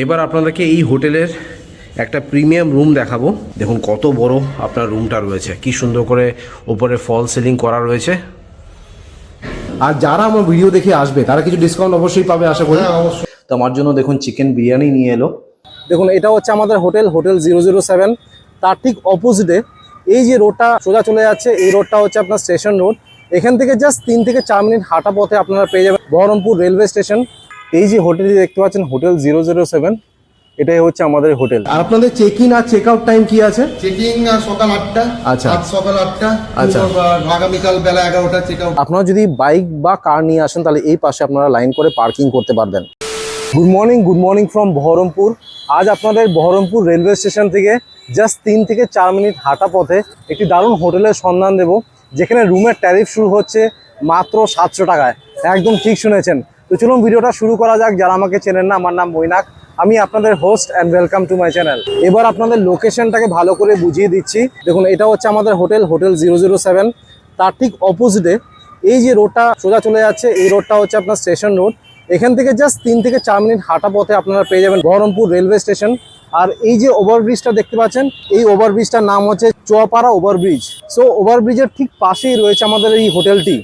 এবার আপনাদেরকে এই হোটেলের একটা প্রিমিয়াম রুম দেখাবো। দেখুন কত বড় আপনার রুমটা রয়েছে, কি সুন্দর করে ওপরে ফল সিলিং করা রয়েছে। আর যারা আমার ভিডিও দেখে আসবে তারা কিছু ডিসকাউন্ট অবশ্যই পাবে আশা করি। তো আমার জন্য দেখুন চিকেন বিরিয়ানি নিয়ে এলো। দেখুন এটা হচ্ছে আমাদের হোটেল 007, তার ঠিক অপোজিটে এই যে রোডটা সোজা চলে যাচ্ছে, এই রোডটা হচ্ছে আপনার স্টেশন রোড। এখান থেকে জাস্ট 3 থেকে 4 মিনিট হাঁটা পথে আপনারা পেয়ে যাবেন বহরমপুর রেলওয়ে স্টেশন। এই যে হোটেলটি দেখতে পাচ্ছেন হোটেল 007, এটাই হচ্ছে আমাদের হোটেল। আর আপনাদের চেক ইন আর চেক আউট টাইম কি আছে? চেকিং সকাল 8টা, আচ্ছা সকাল 8টা, আচ্ছা আগামীকাল বেলা 11টা চেক আউট। আপনারা যদি বাইক বা কার নিয়ে আসেন তাহলে এই পাশে আপনারা লাইন করে পার্কিং করতে পারবেন। Good morning from Baharampur. আজ আপনাদের বহরমপুর রেলওয়ে স্টেশন থেকে জাস্ট 3 থেকে 4 মিনিট হাঁটা পথে একটি দারুণ হোটেলের সন্ধান দেব, যেখানে রুমের ট্যারিফ শুরু হচ্ছে মাত্র 700 টাকায়। একদম ঠিক শুনেছেন। তো চলুন ভিডিওটা শুরু করা যাক। যারা আমাকে চেনেন না, আমার নাম মৈনাক, আমি আপনাদের host and welcome to my channel. এবার আপনাদের লোকেশনটাকে ভালো করে বুঝিয়ে দিচ্ছি। দেখুন এটা হচ্ছে আমাদের হোটেল 007, তার ঠিক অপোজিটে এই যে রোডটা সোজা চলে যাচ্ছে, এই রোডটা হচ্ছে আপনার স্টেশন রোড। এখান থেকে জাস্ট 3 থেকে 4 মিনিট হাঁটা পথে আপনারা পেয়ে যাবেন বহরমপুর রেলওয়ে স্টেশন। আর এই যে ওভারব্রিজটা দেখতে পাচ্ছেন, এই ওভারব্রিজটার নাম হচ্ছে চুয়াপাড়া ওভারব্রিজ। সো ওভারব্রিজের ঠিক পাশেই রয়েছে আমাদের এই হোটেলটি।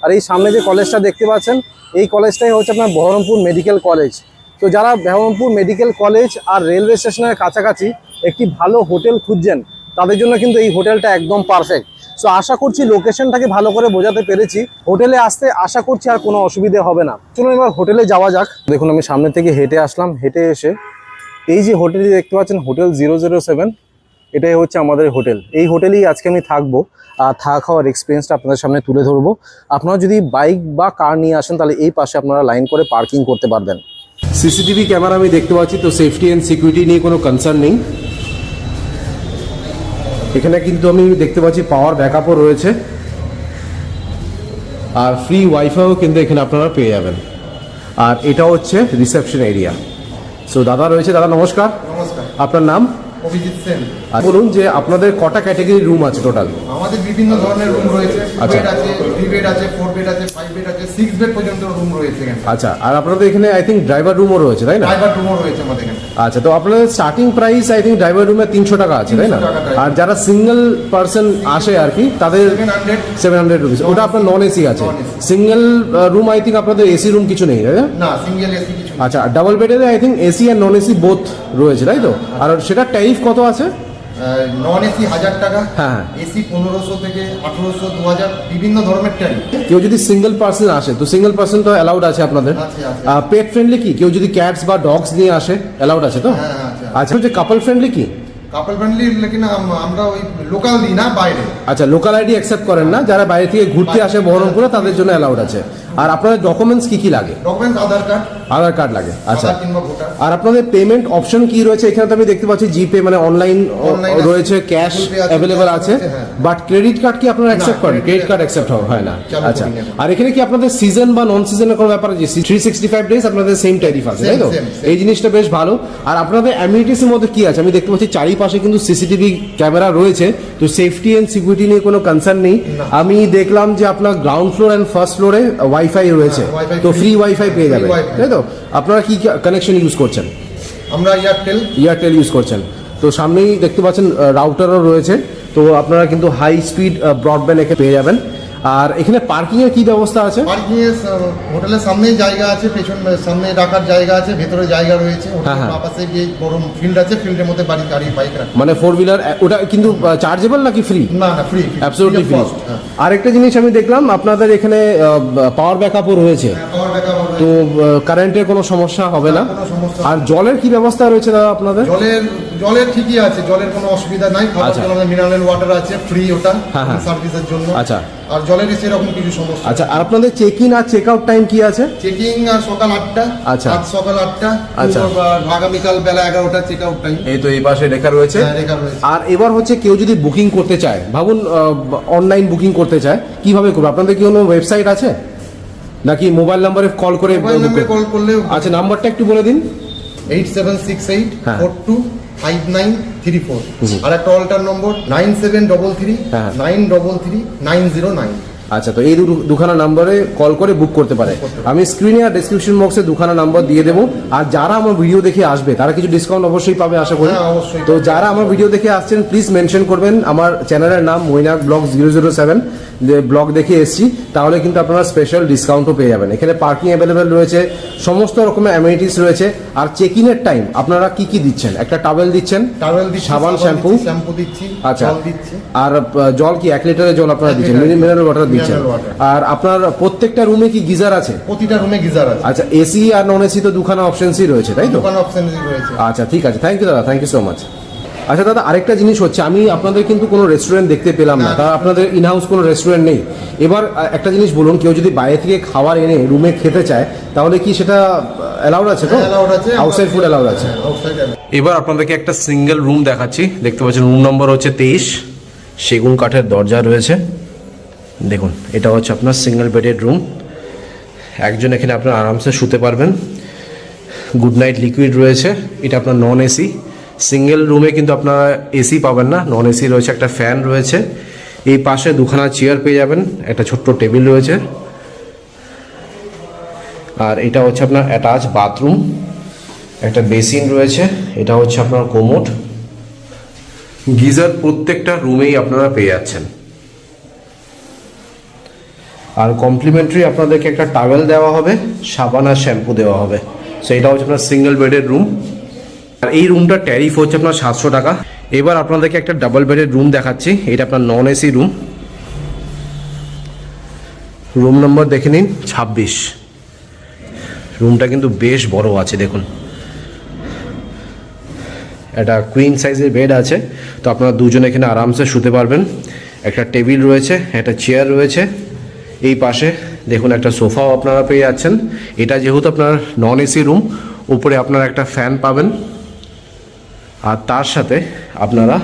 আর এই সামনে যে কলেজটা দেখতে পাচ্ছেন, এই কলেজটাই হচ্ছে আপনার বহরমপুর মেডিকেল কলেজ। তো যারা বহরমপুর মেডিকেল কলেজ আর রেলওয়ে স্টেশনের কাছাকাছি একটি ভালো হোটেল খুঁজছেন, তাদের জন্য কিন্তু এই হোটেলটা একদম পারফেক্ট। সো আশা করছি লোকেশনটাকে ভালো করে বোঝাতে পেরেছি। হোটেলে আসতে আশা করছি আর কোনো অসুবিধে হবে না। চলুন এবার হোটেলে যাওয়া যাক। দেখুন আমি সামনে থেকে হেঁটে আসলাম, হেঁটে এসে এই যে হোটেলটি দেখতে পাচ্ছেন হোটেল 007, এটাই হচ্ছে আমাদের হোটেল। এই হোটেলেই আজকে আমি থাকবো আর থাকা খাওয়ার এক্সপিরিয়েন্সটা আপনাদের সামনে তুলে ধরবো। আপনারা যদি বাইক বা কার নিয়ে আসেন তাহলে এই পাশে আপনারা লাইন করে পার্কিং করতে পারবেন। সিসিটিভি ক্যামেরা আমি দেখতে পাচ্ছি, তো সেফটি অ্যান্ড সিকিউরিটি নিয়ে কোনো কনসার্ন নেই। এখানে কিন্তু আমি দেখতে পাচ্ছি পাওয়ার ব্যাকআপও রয়েছে, আর ফ্রি ওয়াইফাইও কিন্তু এখানে আপনারা পেয়ে যাবেন। আর এটা হচ্ছে রিসেপশন এরিয়া। সো দাদা রয়েছে। দাদা নমস্কার। নমস্কার। আপনার নাম? অভিজিৎ সেন। আর বলুন যে আপনাদের কটা ক্যাটাগরি রুম আছে টোটাল? আমাদের বিভিন্ন ধরনের রুম রয়েছে। আচ্ছা। বেড আছে, 3 বেড আছে, 4 বেড আছে, 5 বেড আছে, 6 বেড পর্যন্ত রুম রয়েছে এখানে। আচ্ছা, আর আপনাদের এখানে আই থিঙ্ক ড্রাইভার রুমও রয়েছে, তাই না? ড্রাইভার রুমও রয়েছে আমাদের এখানে। আচ্ছা, তো আপনাদের starting price I think driver রুমে 300 টাকা আছে, তাই না? 300 টাকা। আর যারা সিঙ্গেল পার্সন আসে আর কি, তাদের 700 রুপিস। ওটা আপনার নন এসি আছে। সিঙ্গেল রুম আই থিঙ্ক আপনাদের এসি রুম কিছু নেই, তাই না? না, সিঙ্গেল এসি কিছু। আচ্ছা, ডাবল বেডে আই থিঙ্ক এসি আর নন এসি বোথ রয়েছে, তাই তো? আর সেটা ট্যারিফ কত আছে? নন এসি 1000 টাকা, হ্যাঁ। এসি 1500 থেকে 1800, 2000, বিভিন্ন ধরনের ট্যারিফ। কেউ যদি সিঙ্গেল পার্সন আসে, তো সিঙ্গেল পার্সন তো অ্যালাউড আছে আপনাদের? পেট ফ্রেন্ডলি কি? কেউ যদি ক্যাটস বা ডগস নিয়ে আসে অ্যালাউড আছে তো? হ্যাঁ, আচ্ছা, যে কাপল ফ্রেন্ডলি কি? কাপল ফ্রেন্ডলি, লেকিন আমরা ওই লোকাল দিই না, বাইরে। আচ্ছা, লোকাল আইডি অ্যাকসেপ্ট করেন না। যারা বাইরে থেকে ঘুরতে আসে বহরমপুরে তাদের জন্য অ্যালাউড আছে। আর আপনাদের ডকুমেন্টস কি কি লাগে? ডকুমেন্টস আধার কার্ড লাগে। আচ্ছা, আধার কিংবা ভোটার। আর আপনাদের পেমেন্ট অপশন কি রয়েছে? এখানে তো আমি দেখতে পাচ্ছি জিপে মানে অনলাইন রয়েছে, ক্যাশ অ্যাভেলেবল আছে, বাট ক্রেডিট কার্ড কি আপনারা অ্যাকসেপ্ট করেন? ক্রেডিট কার্ড অ্যাকসেপ্ট হয় না। আচ্ছা, আর এখানে কি আপনাদের সিজন বা নন সিজনের কোনো ব্যাপার আছে? 365 ডেজ আপনাদের সেম ট্যারিফ আছে, তাই তো? এই জিনিসটা বেশ ভালো। আর আপনাদের অ্যামিনিটিসের মধ্যে কি আছে? আমি দেখতে পাচ্ছি চারিপাশে কিন্তু সিসিটিভি ক্যামেরা রয়েছে, তো সেফটি এন্ড সিকিউরিটি নিয়ে কোনো কনসার্ন নেই। আমি দেখলাম যে আপনার গ্রাউন্ড ফ্লোর এন্ড ফার্স্ট ফ্লোরে ওয়াইফাই রয়েছে, তো ফ্রি ওয়াইফাই পেয়ে যাবেন, তাই তো? আপনারা কি কানেকশন ইউজ করছেন? আমরা এয়ারটেল ইউজ করছেন। তো সামনেই দেখতে পাচ্ছেন রাউটারও রয়েছে, তো আপনারা কিন্তু হাই স্পিড ব্রডব্যান্ড এখানে পেয়ে যাবেন। আর এখানে পার্কিং এর কি ব্যবস্থা আছে? পার্কিং এর হোটেলের সামনেই জায়গা আছে, সামনে রাখার জায়গা আছে, ভেতরে জায়গা রয়েছে। হোটেলের পাশে যে বড় ফিল্ড আছে, ফিল্ডের মধ্যে গাড়ি বাইক রাখা, মানে 4 হুইলার। ওটা কিন্তু চার্জেবল নাকি ফ্রি? না, ফ্রি, অ্যাবসলিউটলি ফ্রি। আরেকটা জিনিস আমি দেখলাম আপনাদের এখানে পাওয়ার ব্যাকআপও রয়েছে, তো কারেন্টের কোনো সমস্যা হবে না। আর জলের কি ব্যবস্থা রয়েছে দাদা আপনাদের? জলের ঠিকই আছে, জলের কোনো অসুবিধা নাই। মিনারেল ওয়াটার আছে ফ্রি, ওটা সার্ভিসের জন্য। আচ্ছা, আর জলের সেরকম কিছু সমস্যা। আচ্ছা, আর আপনাদের চেক ইন আর চেক আউট টাইম কি আছে? চেকিং সকাল 8টা। আচ্ছা, সকাল 8টা, আচ্ছা, আগামীকাল বেলা 11টা চেক আউট টাইম। এই তো এই পাশে লেখা রয়েছে। আর এবার হচ্ছে কেউ যদি বুকিং করতে চায়, ভাবুন অনলাইন বুকিং করতে চায়, কিভাবে করবে? আপনাদের কি কোনো ওয়েবসাইট আছে নাকি মোবাইল নাম্বারে কল করে? কল করলে। আচ্ছা, নাম্বারটা একটু বলে দিন। 8768425934। আর একটা অল্টার নম্বর 9733933909। আচ্ছা, তো এই দুখানা নাম্বারে কল করে বুক করতে পারে। আমি স্ক্রিনে আর ডেসক্রিপশন বক্সে দুখানা নাম্বার দিয়ে দেবো। আর যারা আমার ভিডিও দেখে আসবে তারা কিছু ডিসকাউন্ট অবশ্যই পাবে আশা করি। হ্যাঁ, অবশ্যই। তো যারা আমার ভিডিও দেখে আসছেন প্লিজ মেনশন করবেন আমার চ্যানেলের নাম মৈনাক ব্লগ 007, যে ব্লগ দেখে এসেছি, তাহলে কিন্তু আপনারা স্পেশাল ডিসকাউন্টও পেয়ে যাবেন। এখানে পার্কিং অ্যাভেলেবেল রয়েছে, সমস্ত রকমের অ্যামিনিটিস রয়েছে। আর চেক ইনের টাইম আপনারা কি কি দিচ্ছেন? একটা টাওয়েল দিচ্ছেন, টাওয়েল দিচ্ছি, সাবান, শ্যাম্পু দিচ্ছি, আচ্ছা, জল দিচ্ছি। আর জল কি 1 লিটারের জল আপনারা দিচ্ছেন? মিনারেল ওয়াটার দিচ্ছেন। Mineral water। আর আপনার প্রত্যেকটা রুমে কি গিজার আছে? প্রতিটা রুমে গিজার আছে, আচ্ছা, এসি আর নন এসি তো দুখানা অপশনসই রয়েছে, তাই তো? দোকান অপশন রয়েছে। আচ্ছা, ঠিক আছে, থ্যাংক ইউ দাদা, থ্যাংক ইউ সো মাচ। আচ্ছা দাদা, আরেকটা জিনিস হচ্ছে, আমি আপনাদের কিন্তু কোনো রেস্টুরেন্ট দেখতে পেলাম না, তারা আপনাদের ইনহাউস কোনো রেস্টুরেন্ট নেই। এবার একটা জিনিস বলুন, কেউ যদি বাইরে থেকে খাবার এনে রুমে খেতে চায় তাহলে কি সেটা অ্যালাউড আছে? তো অ্যালাউড আছে, আউটসাইড ফুড অ্যালাউড আছে। আউটসাইড। এবার আপনাদেরকে একটা সিঙ্গেল রুম দেখাচ্ছি। দেখতে পাচ্ছেন রুম নম্বর হচ্ছে 23, সেগুন কাঠের দরজা রয়েছে। দেখুন, এটা হচ্ছে আপনার সিঙ্গেল বেডেড রুম। একজন এখানে আপনার আরামসে শুতে পারবেন। গুড নাইট লিকুইড রয়েছে। এটা আপনার নন এসি। সিঙ্গেল রুমে কিন্তু আপনারা এসি পাবেন না, নন এসি রয়েছে। একটা ফ্যান রয়েছে। এই পাশে দুখানা চেয়ার পেয়ে যাবেন, একটা ছোট্ট টেবিল রয়েছে। আর এটা হচ্ছে আপনার অ্যাটাচ বাথরুম, একটা বেসিন রয়েছে। এটা হচ্ছে আপনার কোমোড। গিজার প্রত্যেকটা রুমেই আপনারা পেয়ে যাচ্ছেন। আর কমপ্লিমেন্টারি আপনাদেরকে একটা টাওয়েল দেওয়া হবে, সাবান আর শ্যাম্পু দেওয়া হবে। সো এটা হচ্ছে আপনার সিঙ্গেল বেডের রুম। আর এই রুমটার ট্যারিফ হচ্ছে আপনার 700 টাকা। এবার আপনাদেরকে একটা ডাবল বেডের রুম দেখাচ্ছি। এটা আপনার non AC room. Room number দেখে নিন 26। রুমটা কিন্তু বেশ বড় আছে, দেখুন। একটা কুইন সাইজের বেড আছে, তো আপনারা দুজন এখানে আরামসে শুতে পারবেন। একটা টেবিল রয়েছে, একটা চেয়ার রয়েছে। এই পাশে দেখুন একটা সোফাও আপনারা পেয়ে যাচ্ছেন। এটা যেহেতু আপনার নন এসি রুম, উপরে আপনারা একটা ফ্যান পাবেন। আর তার সাথে আপনারা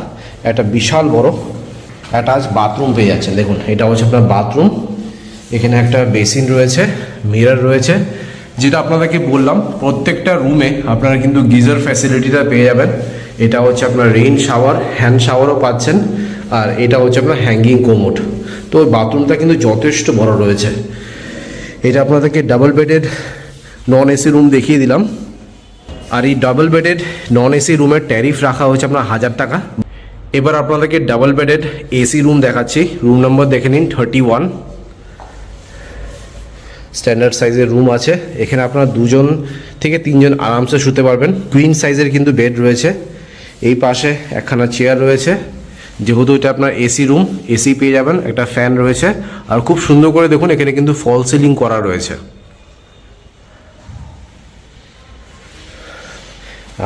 একটা বিশাল বড় অ্যাটাচ বাথরুম পেয়ে যাচ্ছেন। দেখুন, এটা হচ্ছে আপনার বাথরুম। এখানে একটা বেসিন রয়েছে, মিরর রয়েছে। যেটা আপনাদেরকে বললাম, প্রত্যেকটা রুমে আপনারা কিন্তু গিজার ফ্যাসিলিটিটা পেয়ে যাবেন। এটা হচ্ছে আপনার রেইন শাওয়ার, হ্যান্ড শাওয়ারও পাচ্ছেন। আর এটা হচ্ছে আপনার হ্যাঙ্গিং কোমোড। তো ওই বাথরুমটা কিন্তু যথেষ্ট বড় রয়েছে। এটা আপনাদেরকে double bedded non AC room দেখিয়ে দিলাম। আর এই ডাবল বেডেড নন এসি রুমের ট্যারিফ রাখা হয়েছে আপনার 1000 টাকা। এবার আপনাদেরকে ডাবল বেডেড এসি রুম দেখাচ্ছি। রুম নম্বর দেখে নিন 31। স্ট্যান্ডার্ড সাইজের রুম আছে। এখানে আপনারা 2 থেকে 3 আরামসে শুতে পারবেন। কুইন সাইজের কিন্তু বেড রয়েছে। এই পাশে একখানা চেয়ার রয়েছে। যেহেতু এটা আপনার এসি রুম, এসি পেয়ে যাবেন। একটা ফ্যান রয়েছে। আর খুব সুন্দর করে দেখুন, এখানে কিন্তু ফল সিলিং করা রয়েছে।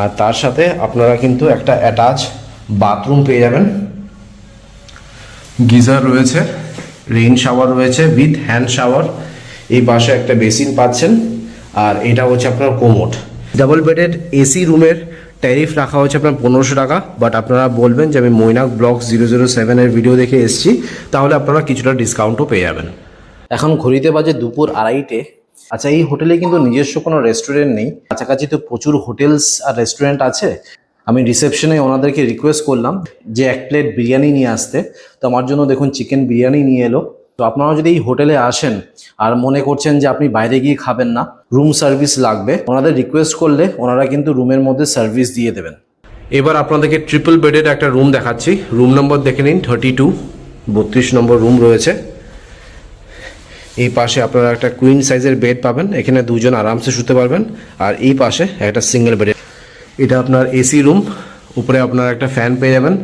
আর তার সাথে আপনারা কিন্তু একটা অ্যাটাচ বাথরুম পেয়ে যাবেন। গিজার রয়েছে, রেইন শাওয়ার রয়েছে উইথ হ্যান্ড শাওয়ার। এই পাশে একটা বেসিন পাচ্ছেন। আর এটা হচ্ছে আপনার কোমোড। ডাবল বেডেড এসি রুমের ট্যারিফ রাখা হচ্ছে আপনার 1500 টাকা। বাট আপনারা বলবেন যে আমি মৈনাক ব্লগ 007 এর ভিডিও দেখে এসেছি, তাহলে আপনারা কিছুটা ডিসকাউন্টও পেয়ে যাবেন। এখন ঘড়িতে বাজে দুপুর 2:30। আচ্ছা, এই হোটেলে কিন্তু নিজস্ব কোনো রেস্টুরেন্ট নেই। কাছাকাছি তো প্রচুর হোটেলস আর রেস্টুরেন্ট আছে। আমি রিসেপশনে ওনাদেরকে রিকোয়েস্ট করলাম যে 1 প্লেট বিরিয়ানি নিয়ে আসতে। তো আমার জন্য দেখুন চিকেন বিরিয়ানি নিয়ে এলো। তো আপনারা যদি এই হোটেলে আসেন আর মনে করছেন যে আপনি বাইরে গিয়ে খাবেন না, রুম সার্ভিস লাগবে, ওনাদের রিকোয়েস্ট করলে ওনারা কিন্তু রুমের মধ্যে সার্ভিস দিয়ে দেবেন। এবার আপনাদেরকে ট্রিপল বেডের একটা রুম দেখাচ্ছি। রুম নম্বর দেখে নিন 32, 32 নম্বর রুম রয়েছে। এই পাশে আপনারা একটা কুইন সাইজের বেড পাবেন। এখানে 2 আরামসে শুতে পারবেন। আর এই পাশে একটা সিঙ্গেল বেড। এটা আপনার এসি রুম। উপরে আপনারা একটা ফ্যান পেয়ে যাবেন।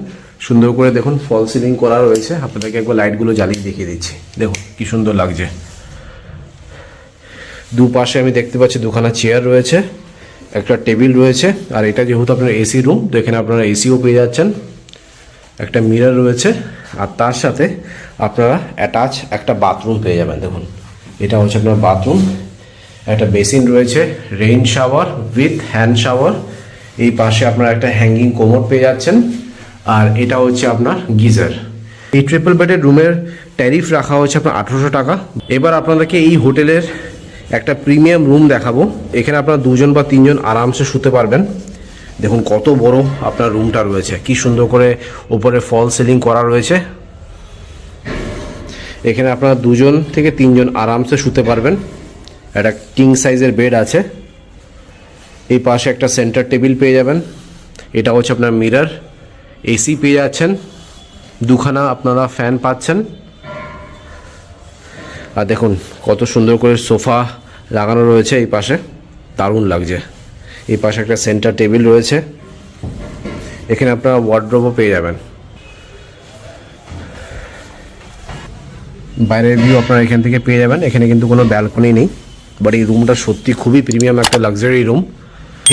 সুন্দর করে দেখুন ফল সিলিং করা রয়েছে। আপনাদেরকে একবার লাইটগুলো জ্বালিয়ে দেখিয়ে দিচ্ছি। দেখুন কি সুন্দর লাগছে। দুপাশে আমি দেখতে পাচ্ছি দুখানা চেয়ার রয়েছে, একটা টেবিল রয়েছে। আর এটা যেহেতু আপনার এসি রুম, তো এখানে আপনারা এসিও পেয়ে যাচ্ছেন। একটা মিরর রয়েছে। আর তার সাথে আপনারা অ্যাটাচ একটা বাথরুম পেয়ে যাবেন। দেখুন, এটা হচ্ছে আপনার বাথরুম। একটা বেসিন রয়েছে, rain shower with hand shower. এই পাশে আপনারা একটা হ্যাঙ্গিং কোমোড পেয়ে যাচ্ছেন। আর এটা হচ্ছে আপনার গিজার। এই ট্রিপল বেডের রুমের ট্যারিফ রাখা হচ্ছে আপনার 1800 টাকা। এবার আপনাদেরকে এই হোটেলের একটা প্রিমিয়াম রুম দেখাবো। এখানে আপনারা 2 বা 3 আরামসে শুতে পারবেন। দেখুন কত বড় আপনার রুমটা রয়েছে, কি সুন্দর করে উপরে ফল সিলিং করা রয়েছে। এখানে আপনারা 2 থেকে 3 আরামসে শুতে পারবেন। একটা কিং সাইজের বেড আছে। এই পাশে একটা সেন্টার টেবিল পেয়ে যাবেন। এটা হচ্ছে আপনার মিরর, এসি পেয়ে যাচ্ছেন, 2খানা আপনারা ফ্যান পাচ্ছেন। আর দেখুন কত সুন্দর করে সোফা লাগানো রয়েছে এই পাশে, দারুণ লাগছে। এই পাশে একটা সেন্টার টেবিল রয়েছে। এখানে আপনারা ওয়ার্ডরোবও পেয়ে যাবেন। বাইরের ভিউ আপনারা এখান থেকে পেয়ে যাবেন। এখানে কিন্তু কোনো ব্যালকনি নেই, বাট এই রুমটা সত্যি খুবই প্রিমিয়াম একটা লাক্সারি রুম।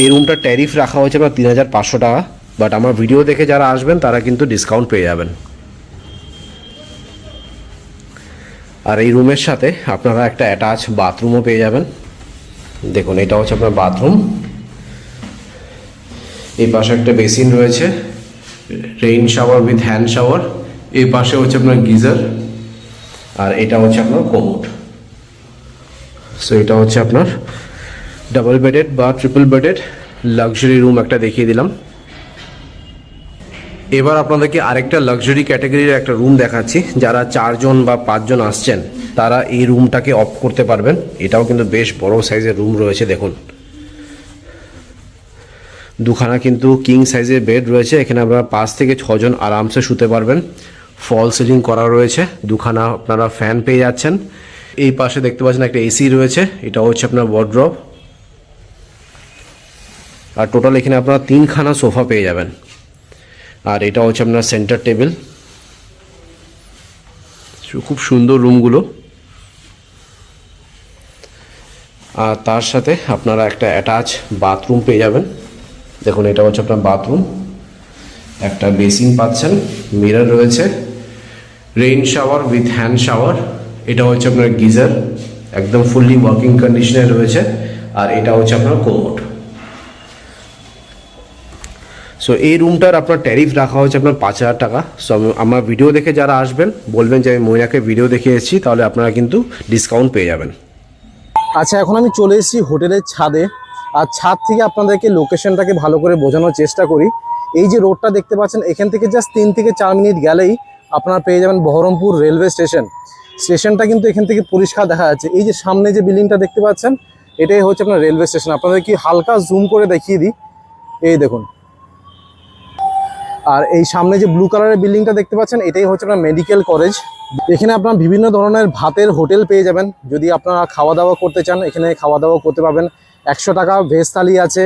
এই রুমটার ট্যারিফ রাখা হয়েছে আপনার 3500 টাকা, বাট আমার ভিডিও দেখে যারা আসবেন তারা কিন্তু ডিসকাউন্ট পেয়ে যাবেন। আর এই রুমের সাথে আপনারা একটা অ্যাটাচ বাথরুমও পেয়ে যাবেন। দেখুন এটা হচ্ছে আপনার বাথরুম। এই পাশে একটা বেসিন রয়েছে, rain shower with hand shower. এই পাশে হচ্ছে আপনার গিজার, আর এটা হচ্ছে আপনার কোমোড। সো এটা হচ্ছে আপনার ডাবল বেডেড বা ট্রিপল বেডেড লাক্সারি রুম একটা দেখিয়ে দিলাম। এবার আপনাদেরকে আরেকটা লাক্সারি ক্যাটাগরির একটা রুম দেখাচ্ছি। যারা 4 বা 5 আসছেন তারা এই রুমটাকে অফ করতে পারবেন। এটাও কিন্তু বেশ বড় সাইজের রুম রয়েছে। দেখুন 2খানা কিন্তু কিং সাইজের বেড রয়েছে। এখানে আপনারা 5 থেকে 6 আরামসে শুতে পারবেন। ফল সিলিং করা রয়েছে, 2খানা আপনারা ফ্যান পেয়ে যাচ্ছেন। এই পাশে দেখতে পাচ্ছেন একটা এসি রয়েছে, এটা হচ্ছে আপনার ওয়ার্ডরোব। আর টোটাল এখানে আপনারা 3খানা সোফা পেয়ে যাবেন। আর এটা হচ্ছে আপনার সেন্টার টেবিল। খুব সুন্দর রুমগুলো। আর তার সাথে আপনারা একটা অ্যাটাচ বাথরুম পেয়ে যাবেন। দেখুন এটা হচ্ছে আপনার বাথরুম, একটা বেসিন পাচ্ছেন, মিরর রয়েছে, rain shower with hand shower. এটা হচ্ছে আপনার গিজার, একদম ফুললি ওয়ার্কিং কন্ডিশনে রয়েছে। আর এটা হচ্ছে আপনার কোমোড। সো এই রুমটার আপনার ট্যারিফ রাখা হয়েছে আপনার 5000 টাকা। সো আমার ভিডিও দেখে যারা আসবেন বলবেন যে আমি মইনাকে ভিডিও দেখে এসেছি, তাহলে আপনারা কিন্তু ডিসকাউন্ট পেয়ে যাবেন। আচ্ছা, এখন আমি চলে এসেছি হোটেলের ছাদে। আর ছাদ থেকে আপনাদেরকে লোকেশনটাকে ভালো করে বোঝানোর চেষ্টা করি। এই যে রোডটা দেখতে পাচ্ছেন, এখান থেকে জাস্ট 3 থেকে 4 মিনিট গেলেই আপনারা পেয়ে যাবেন বহরমপুর রেলওয়ে স্টেশন। স্টেশনটা কিন্তু এখান থেকে পরিষ্কার দেখা যাচ্ছে। এই যে সামনে যে বিল্ডিংটা দেখতে পাচ্ছেন, এটাই হচ্ছে আপনার রেলওয়ে স্টেশন। আপনাদের কি হালকা জুম করে দেখিয়ে দিই, এই দেখুন। আর এই সামনে যে ব্লু কালারের বিল্ডিংটা দেখতে পাচ্ছেন, এটাই হচ্ছে আপনার মেডিকেল কলেজ। এখানে আপনার বিভিন্ন ধরনের ভাতের হোটেল পেয়ে যাবেন। যদি আপনারা খাওয়া দাওয়া করতে চান, এখানে খাওয়া দাওয়া করতে পারবেন। 100 টাকা ভেজ থালি আছে,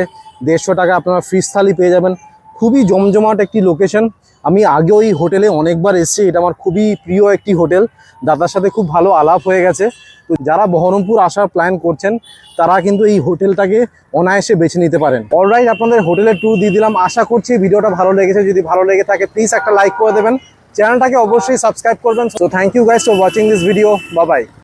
150 টাকা আপনারা ফিশ থালি পেয়ে যাবেন। খুবই জমজমাট একটি লোকেশন। আমি আগেও এই হোটেলে অনেকবার এসেছি। এটা আমার খুবই প্রিয় একটি হোটেল। দাদার সাথে খুব ভালো আলাপ হয়ে গেছে। তো যারা বহরমপুর আসার প্ল্যান করছেন তারা কিন্তু এই হোটেলটাকে অনায়াসে বেছে নিতে পারেন। অলরাইট, আপনাদের হোটেলের ট্যুর দিয়ে দিলাম। আশা করছি ভিডিওটা ভালো লেগেছে। যদি ভালো লেগে থাকে প্লিজ একটা লাইক করে দেবেন, চ্যানেলটাকে অবশ্যই সাবস্ক্রাইব করবেন। So thank you guys for watching this video. Bye by.